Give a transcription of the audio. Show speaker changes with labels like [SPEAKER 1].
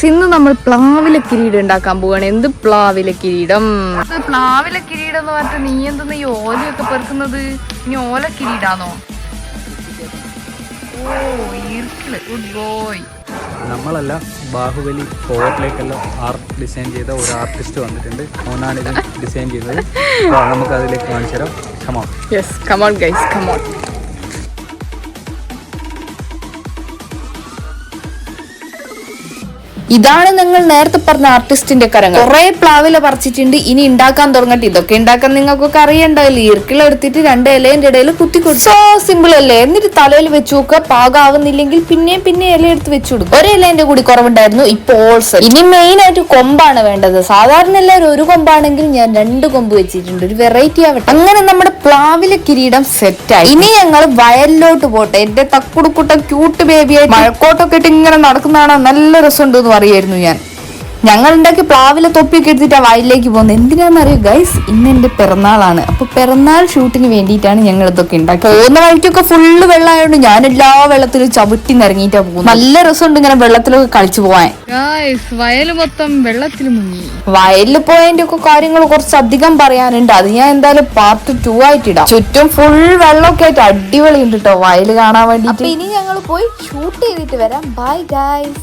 [SPEAKER 1] ഇന്ന് നമ്മൾ പ്ലാവില കിരീടം ഉണ്ടാക്കാൻ പോവാണ്. എന്ത് പ്ലാവില കിരീടം? പ്ലാവില കിരീടം എന്ന് പറഞ്ഞിട്ട് നീ എന്തെന്ന് ഈ ഓലയൊക്കെ പെറുക്കുന്നത്? ഇനി ഓല കിരീടാണോ? ഓ ഈർക്കിള്, ഗുഡ് ബോയ്.
[SPEAKER 2] നമ്മളല്ല, ബാഹുബലി 4-ലേക്കെല്ലാം ആർട്ട് ഡിസൈൻ ചെയ്ത ഒരു ആർട്ടിസ്റ്റ് വന്നിട്ടുണ്ട്. അവനാണ് ഇത് ഡിസൈൻ ചെയ്തത്. നമുക്ക് അതിലേക്ക് കാണിച്ചു തരാം. Come on.
[SPEAKER 1] Yes, come on guys, come on. ഇതാണ് നിങ്ങൾ നേരത്തെ പറഞ്ഞ ആർട്ടിസ്റ്റിന്റെ കരങ്ങൾ. കുറെ പ്ലാവില പറിച്ചിട്ടുണ്ട്. ഇനി ഉണ്ടാക്കാൻ തുടങ്ങട്ടെ. ഇതൊക്കെ ഉണ്ടാക്കാൻ നിങ്ങൾക്കൊക്കെ അറിയണ്ടാവില്ല. ഈർക്കിളെടുത്തിട്ട് 2 ഇലയുടെ ഇടയിൽ കുത്തി കൊടുക്കും. സോ സിമ്പിൾ അല്ലേ? എന്നിട്ട് തലയിൽ വെച്ച് നോക്കുക. പാകാവുന്നില്ലെങ്കിൽ പിന്നെ ഇല എടുത്ത് വെച്ചു കൊടുക്കും. ഒരു ഇലേന്റെ കൂടി കുറവുണ്ടായിരുന്നു. ഇപ്പൊ ഓൾസ്. ഇനി മെയിൻ ആയിട്ട് കൊമ്പാണ് വേണ്ടത്. സാധാരണ എല്ലാവരും ഒരു കൊമ്പാണെങ്കിൽ ഞാൻ 2 കൊമ്പ് വെച്ചിട്ടുണ്ട്. ഒരു വെറൈറ്റി ആവട്ടെ. അങ്ങനെ നമ്മുടെ പ്ലാവില കിരീടം സെറ്റായി. ഇനി ഞങ്ങൾ വയലിലോട്ട് പോട്ടെ. എന്റെ തക്കുടുക്കുട്ട ക്യൂട്ട് ബേബിയായി മഴക്കോട്ടൊക്കെ ഇട്ട് ഇങ്ങനെ നടക്കുന്നതാണ്. നല്ല രസമുണ്ട് എന്ന് അറിയായിരുന്നു ഞാൻ. ഞങ്ങൾ ഉണ്ടാക്കി പ്ലാവിലെ തൊപ്പിയൊക്കെ എടുത്തിട്ട് ആ വയലിലേക്ക് പോകുന്നത് എന്തിനാണെന്നറിയോ ഗൈസ്? ഇന്ന് എന്റെ പിറന്നാളാണ്. അപ്പൊ പിറന്നാൾ ഷൂട്ടിന് വേണ്ടിയിട്ടാണ് ഞങ്ങൾ ഇതൊക്കെ ഉണ്ടാക്കി. പോകുന്ന വഴിക്കൊക്കെ ഫുള്ള് വെള്ളമായതുകൊണ്ട് ഞാൻ എല്ലാ വെള്ളത്തിലും ചവിട്ടി നിറങ്ങിയിട്ടാ പോകുന്നത്. നല്ല രസമുണ്ട് ഇങ്ങനെ വെള്ളത്തിലൊക്കെ കളിച്ചു പോവാൻ. വയല് മൊത്തം വെള്ളത്തിൽ മുങ്ങി. വയലിൽ പോയതിന്റെ ഒക്കെ കാര്യങ്ങൾ കുറച്ചധികം പറയാനുണ്ട്. അത് ഞാൻ എന്തായാലും പാർട്ട് 2 ആയിട്ടിടാം. ചുറ്റും ഫുൾ വെള്ളമൊക്കെ ആയിട്ട് അടിപൊളി ഉണ്ട് കേട്ടോ വയല് കാണാൻ വേണ്ടി. അപ്പൊ ഇനി ഞങ്ങൾ പോയി ഷൂട്ട് ചെയ്തിട്ട് വരാം. Bye guys.